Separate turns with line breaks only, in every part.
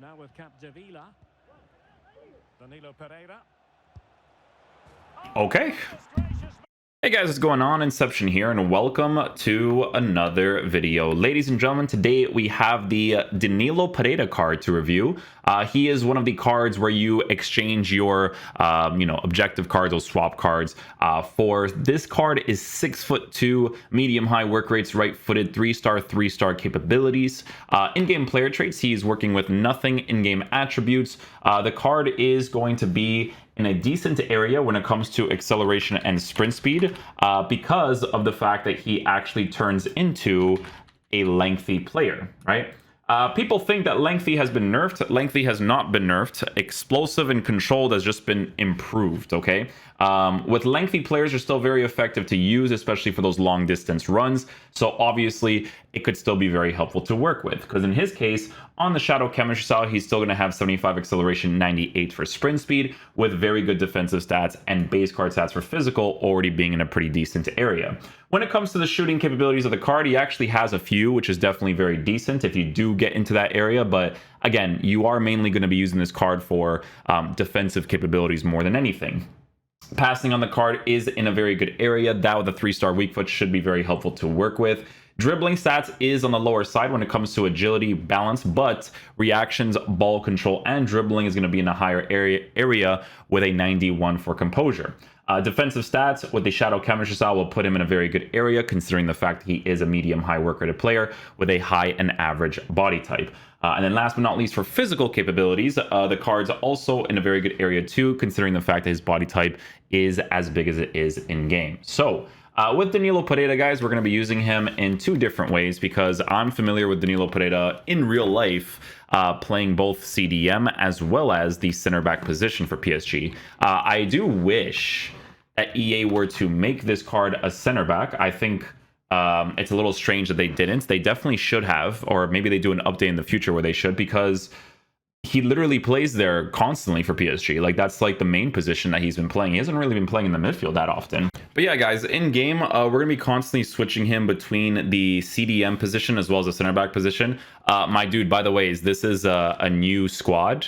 Now with Capdevila. Danilo Pereira.
Okay. Hey guys, what's going on? Inception here, and welcome to another video. Ladies and gentlemen, today we have the Danilo Pereira card to review. He is one of the cards where you exchange your, objective cards or swap cards for. This card is 6'2", medium high work rates, right-footed, 3-star, 3-star capabilities. In-game player traits, he's working with nothing in-game attributes. The card is going to be in a decent area when it comes to acceleration and sprint speed because of the fact that he actually turns into a lengthy player, right? People think that lengthy has been nerfed. Lengthy has not been nerfed. Explosive and controlled has just been improved, okay? With lengthy players are still very effective to use, especially for those long distance runs. So obviously it could still be very helpful to work with, because in his case, on the Shadow Chemistry style, he's still going to have 75 acceleration, 98 for sprint speed, with very good defensive stats and base card stats for physical already being in a pretty decent area. When it comes to the shooting capabilities of the card, he actually has a few, which is definitely very decent if you do get into that area. But again, you are mainly going to be using this card for defensive capabilities more than anything. Passing on the card is in a very good area. That with a 3-star weak foot should be very helpful to work with. Dribbling stats is on the lower side when it comes to agility, balance, but reactions, ball control, and dribbling is going to be in a higher area with a 91 for composure. Defensive stats with the Shadow Chemistry style will put him in a very good area, considering the fact that he is a medium high work rated player with a high and average body type. And then last but not least, for physical capabilities, the card's also in a very good area too, considering the fact that his body type is as big as it is in game. So with Danilo Pereira, guys, we're going to be using him in two different ways, because I'm familiar with Danilo Pereira in real life, playing both CDM as well as the center back position for PSG. I do wish that EA were to make this card a center back. I think it's a little strange that they didn't. They definitely should have, or maybe they do an update in the future where they should, because he literally plays there constantly for PSG. Like, that's like the main position that he's been playing. He hasn't really been playing in the midfield that often. But yeah, guys, in game, we're going to be constantly switching him between the CDM position as well as the center back position. My dude, by the way, this is a new squad,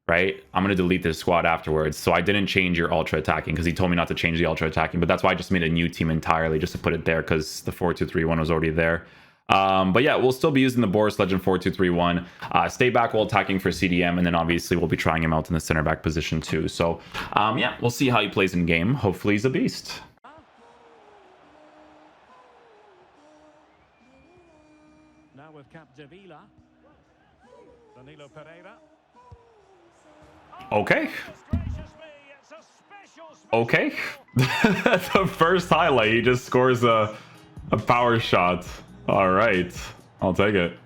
right? I'm going to delete this squad afterwards. So I didn't change your ultra attacking because he told me not to change the ultra attacking. But that's why I just made a new team entirely just to put it there, because the 4-2-3-1 was already there. But yeah, we'll still be using the Boris Legend 4-2-3-1. Stay back while attacking for CDM, and then obviously we'll be trying him out in the center back position too. So yeah, we'll see how he plays in game. Hopefully he's a beast.
Now with Capdevila. Danilo Pereira.
Okay. Okay. The first highlight, he just scores a power shot. All right, I'll take it.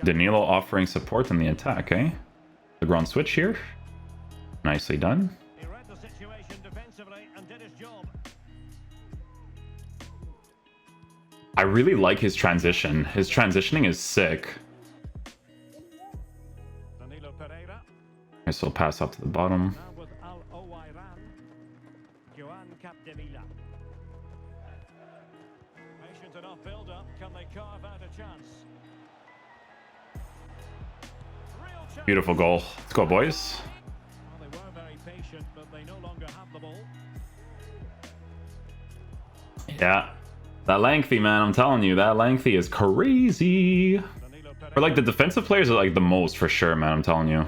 Danilo offering support in the attack, eh? The ground switch here. Nicely done.
He read the situation defensively and did his job.
I really like his transition. His transitioning is sick.
Danilo Pereira.
Nice little pass up to the bottom.
Capdevila. Patient enough build-up. Can they carve out a chance?
Beautiful goal. Let's go, boys.
Well, they were very patient, but they no longer have the ball.
Yeah, that lengthy, man. I'm telling you, that lengthy is crazy. Or like the defensive players are like the most for sure, man. I'm telling you.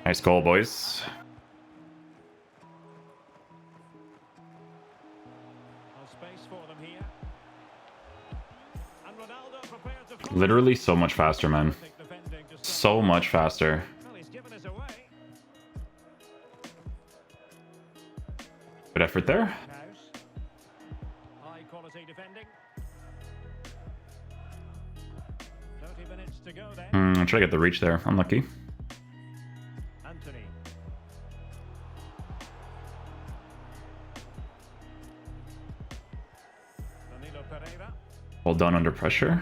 Nice goal, boys. Literally so much faster, man. So much faster. Good effort there.
High quality defending. 30 minutes to go there.
I'll try to get the reach there. Unlucky. Well done under pressure.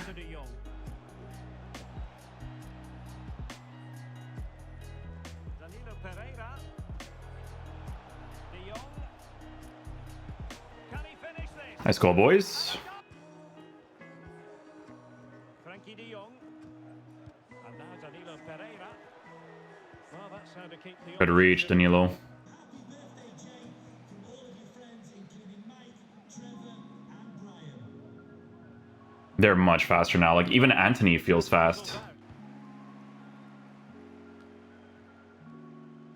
Nice goal, boys.
Frankie de Jong. And now Danilo Pereira. Well, that's how to keep the
Good reach, Danilo. They're much faster now. Like, even Anthony feels fast.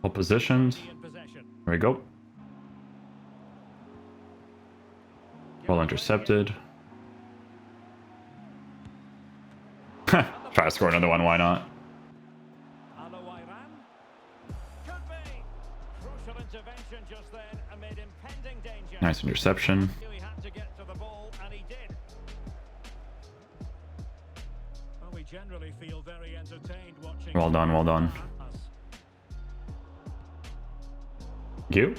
Well positioned. There we go. Well intercepted. Try to score another one, why not? Nice interception. Well done, well done. Thank you.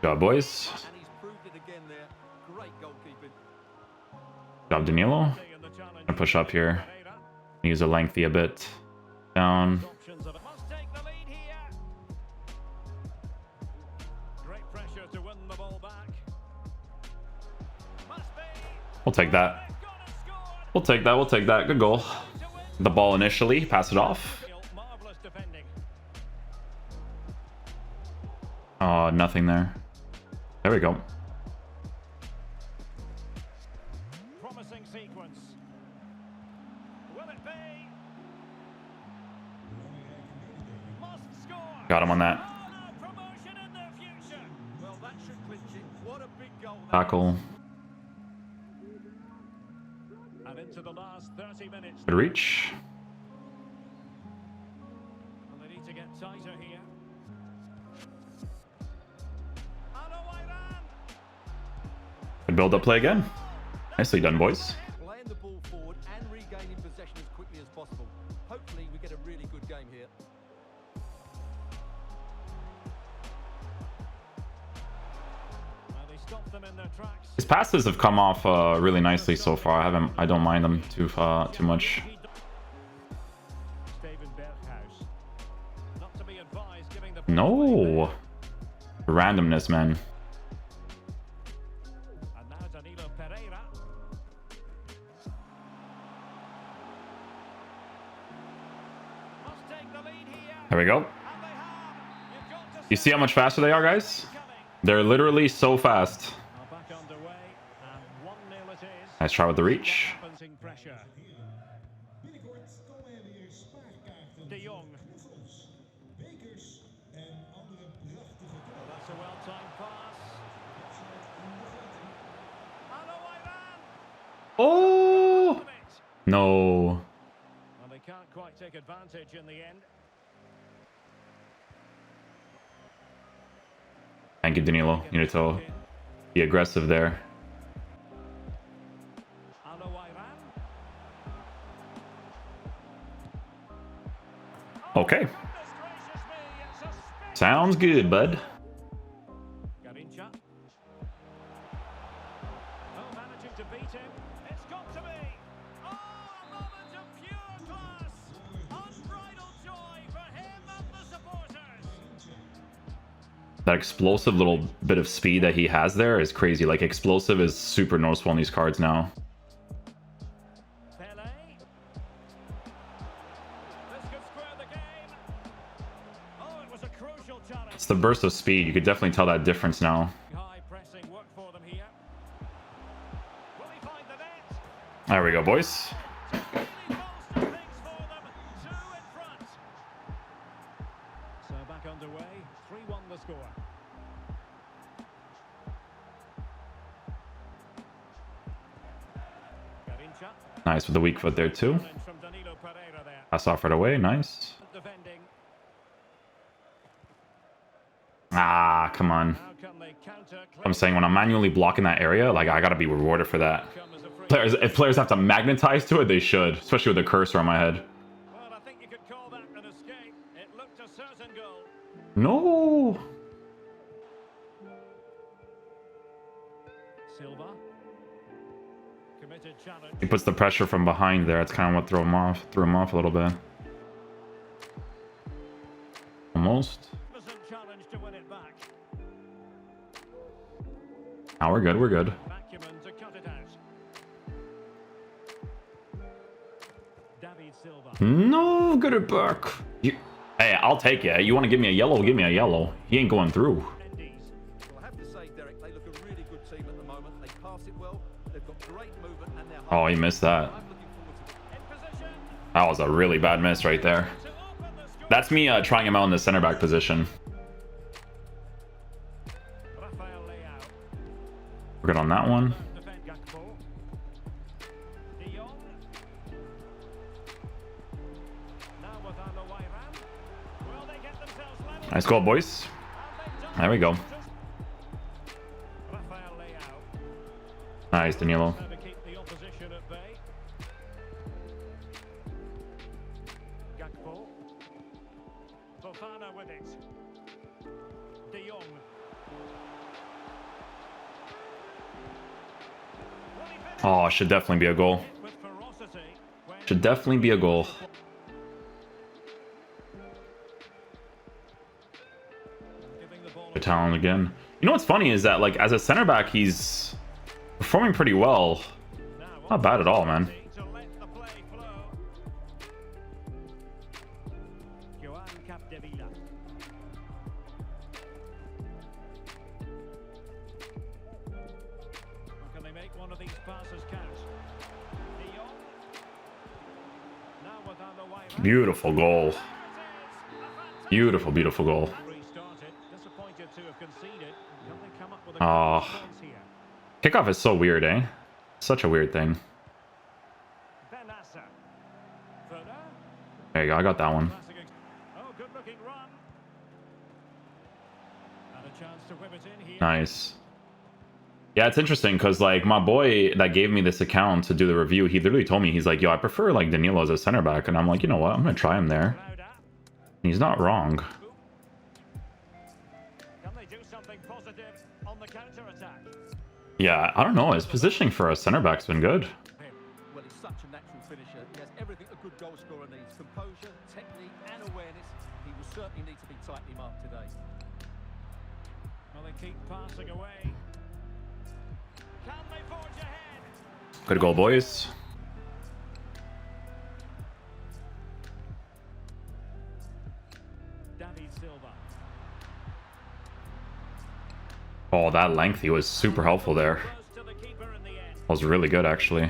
Good job, boys. Good job, Danilo. Gonna push up here. Use a lengthy a bit. Down. We'll take that. We'll take that. We'll take that. Good goal. The ball initially. Pass it off. Oh, nothing there. There we go.
Promising sequence. Will it be? Must score.
Got him on that.
Promotion in their future. Well, that should clinch it. What a big goal.
Tackle.
And into the last 30 minutes.
Good reach.
Well, they need to get tighter here.
Good build up play again. Nicely done, boys.
Playing the ball forward and regaining possession as quickly as possible. Hopefully we get a really good game here.
Well, they stopped them in their tracks.
His passes have come off really nicely so far. I don't mind them too much.
Not to be advised, giving the
No. Randomness, man.
And now Danilo Pereira. Must take the lead here.
There we go.
And they have. You've got to
You see how much faster they are, guys? They're literally so fast.
Now back underway, and 1-0 it is.
Nice try with the reach.
Balancing pressure. De Jong. That's a well-timed pass.
Oh! No.
Well, they can't quite take advantage in the end.
Thank you, Danilo. You need to be aggressive there. Okay. Sounds good, bud.
Managing to beat him. It's got to be. Oh, a moment of pure class. Unbridled joy for him and the supporters.
That explosive little bit of speed that he has there is crazy. Like, explosive is super noticeable on these cards now.
Pele. This could square the game. Oh, it was a crucial challenge.
It's the burst of speed. You could definitely tell that difference now.
High pressing work for them here. Will he find the net?
There we go, boys.
Really bolster things for them. Two in front. So back underway. 3-1 the score. Garincha.
Nice with the weak foot there, too.
From Danilo Pereira there.
Pass off right away. Nice.
Defending.
Ah, come on.
How can they counter?
I'm saying when I'm manually blocking that area, like, I gotta be rewarded for that.
Come as a free.
If players have to magnetize to it, they should. Especially with the cursor on my head.
Well, I think you could call that an escape. It looked a certain goal.
No.
Silva. Committed challenge.
He puts the pressure from behind there. It's kind of what threw him off a little bit. almost.
Doesn't challenge to win it back.
Now we're good. We're good.
Acumen to cut it out. David Silva.
No, get it back. Hey, I'll take it. You want to give me a yellow? Give me a yellow. He ain't going through.
Mendes.
Well, I have to say, Derek, they look a really good team at the moment. They pass it well. They've got great movement and they're
Oh, he missed that.
I'm looking forward to it.
In position
That was a really bad miss right there.
to open the score.
That's me trying him out in the center back position.
Rafael Leao.
We're good on that one.
Defend Gakpo. De Jong. Now with Alowairan. Will they get themselves level?
Nice goal, boys. There we go.
Rafael Leao.
Nice, Danilo.
Now to keep the opposition at bay. Gakpo. Fofana with it. De Jong. Will he finish
Oh, should definitely be a goal.
with ferocity when
Should definitely be a goal.
giving the ball
Good talent again. You know what's funny is that, like, as a center back, he's performing pretty well.
now
Not bad at all, man.
to let the play flow. Joan Capdevila. Can they make one of these passes count? De Jong. Now with Alowairan.
Beautiful goal.
There it is. A fantastic
Beautiful, beautiful goal.
restarted. Disappointed to have conceded. Can they come up with a
Oh.
good response here?
Kickoff is so weird, eh? Such a weird thing.
Benassa. Further.
There you go. I got that one.
Classic oh, good looking run. And a chance to whip it in here.
Nice. Yeah, it's interesting because, like, my boy that gave me this account to do the review, he literally told me, he's like, yo, I prefer, like, Danilo as a center back. And I'm like, you know what? I'm going to try him there.
Lauda.
And he's not wrong.
Can they do something positive on the counter attack?
Yeah, I don't know. His positioning for a center back's been good.
Well, he's such a natural finisher. He has everything a good goal scorer needs. Composure, technique and awareness. He will certainly need to be tightly marked today.
Well, they keep passing away. Can they forge ahead?
Good goal, boys.
David Silva.
Oh, that lengthy was super helpful there.
Close to the keeper in the end.
That was really good, actually.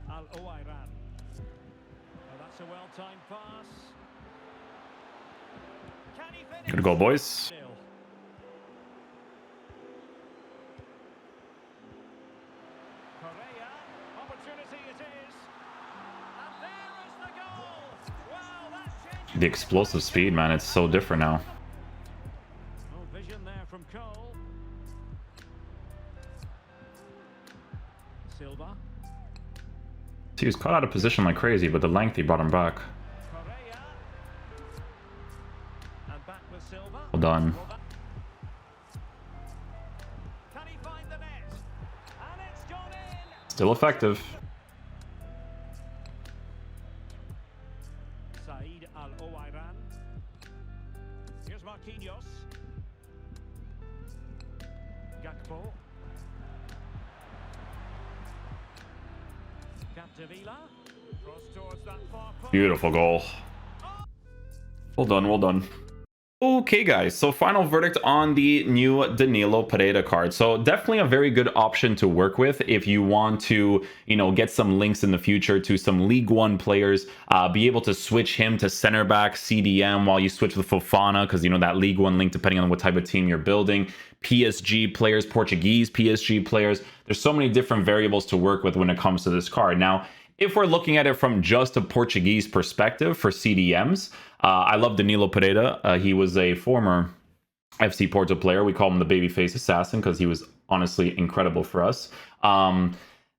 Alowairan. Well, that's a well-timed pass. Can he finish?
Good goal, boys.
Nil. Pereira. Opportunity it is. And there is the goal. Wow, that changes.
The explosive speed, man, it's so different now.
Oh, vision there from Cole. Silva.
He was caught out of position like crazy, but the length he brought him back.
Pereira. And back with Silva.
Well done.
Well, that- Can he find the net? And it's gone in.
Still effective.
Said Al-Owairan. Here's Marquinhos. Gakpo. Capdevila. Cross towards that far post.
Beautiful goal. Well done, well done. Okay, guys, so final verdict on the new Danilo Pereira card. So definitely a very good option to work with if you want to, you know, get some links in the future to some League One players, be able to switch him to center back, CDM, while you switch with Fofana, because, you know, that League One link, depending on what type of team you're building. PSG players, Portuguese PSG players. There's so many different variables to work with when it comes to this card. Now, if we're looking at it from just a Portuguese perspective for CDMs, I love Danilo Pereira. He was a former FC Porto player. We call him the babyface assassin because he was honestly incredible for us.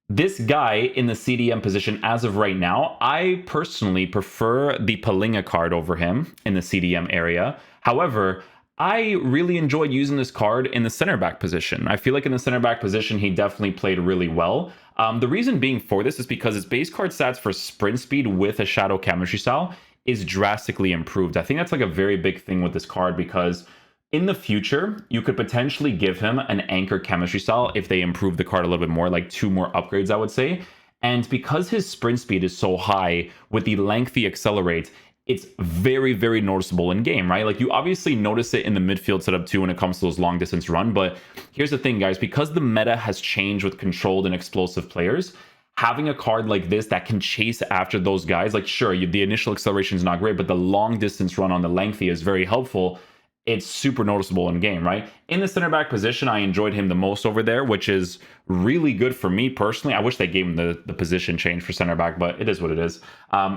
This guy in the CDM position as of right now, I personally prefer the Palinha card over him in the CDM area. However, I really enjoyed using this card in the center back position. I feel like in the center back position, he definitely played really well. The reason being for this is because its base card stats for sprint speed with a shadow chemistry style is drastically improved. I think that's like a very big thing with this card, because in the future, you could potentially give him an anchor chemistry style if they improve the card a little bit more, like 2 more upgrades, I would say. And because his sprint speed is so high with the lengthy accelerate, it's very, very noticeable in game, right? Like, you obviously notice it in the midfield setup too when it comes to those long distance run. But here's the thing, guys, because the meta has changed with controlled and explosive players, having a card like this that can chase after those guys, like, sure, the initial acceleration is not great, but the long distance run on the lengthy is very helpful. It's super noticeable in game, right? In the center back position, I enjoyed him the most over there, which is really good for me personally. I wish they gave him the position change for center back, but it is what it is.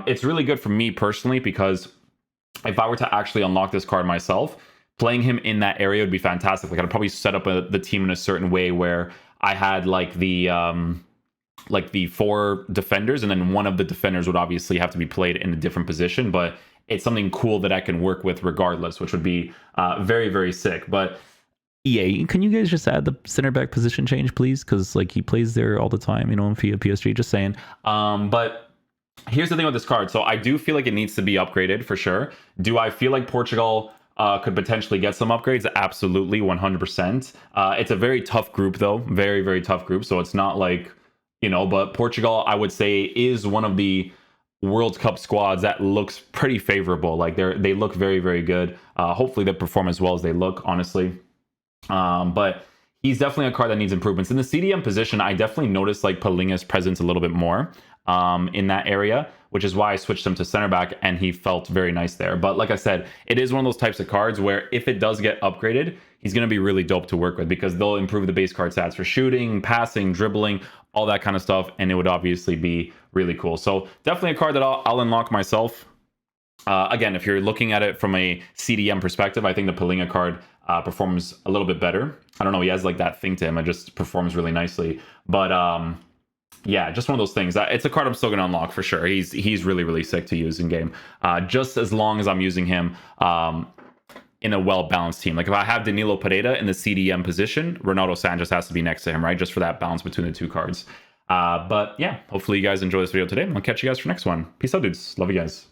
It's really good for me personally, because if I were to actually unlock this card myself, playing him in that area would be fantastic. Like, I'd probably set up the team in a certain way where I had like the 4 defenders, and then one of the defenders would obviously have to be played in a different position, but it's something cool that I can work with regardless, which would be very, very sick. But
EA, can you guys just add the center back position change, please? Because like, he plays there all the time, you know, in PSG. Just saying.
But here's the thing with this card. So I do feel like it needs to be upgraded for sure. Do I feel like Portugal could potentially get some upgrades? Absolutely, 100%. It's a very tough group though, very, very tough group. So it's not like, you know, but Portugal, I would say, is one of the World Cup squads that looks pretty favorable. Like, they look very, very good. Hopefully they perform as well as they look, honestly. But he's definitely a card that needs improvements. In the CDM position, I definitely noticed like Pelinga's presence a little bit more in that area, which is why I switched him to center back, and he felt very nice there. But like I said, it is one of those types of cards where if it does get upgraded, he's going to be really dope to work with, because they'll improve the base card stats for shooting, passing, dribbling, all that kind of stuff, and it would obviously be really cool. So definitely a card that I'll unlock myself. Again, if you're looking at it from a CDM perspective, I think the Pelinga card performs a little bit better. I don't know, he has like that thing to him, it just performs really nicely. But yeah, just one of those things. It's a card I'm still going to unlock for sure. He's really, really sick to use in game, just as long as I'm using him in a well-balanced team. Like, if I have Danilo Pereira in the CDM position, Ronaldo Sanchez has to be next to him, right? Just for that balance between the 2 cards. But yeah, hopefully you guys enjoy this video today. I'll catch you guys for next one. Peace out, dudes. Love you guys.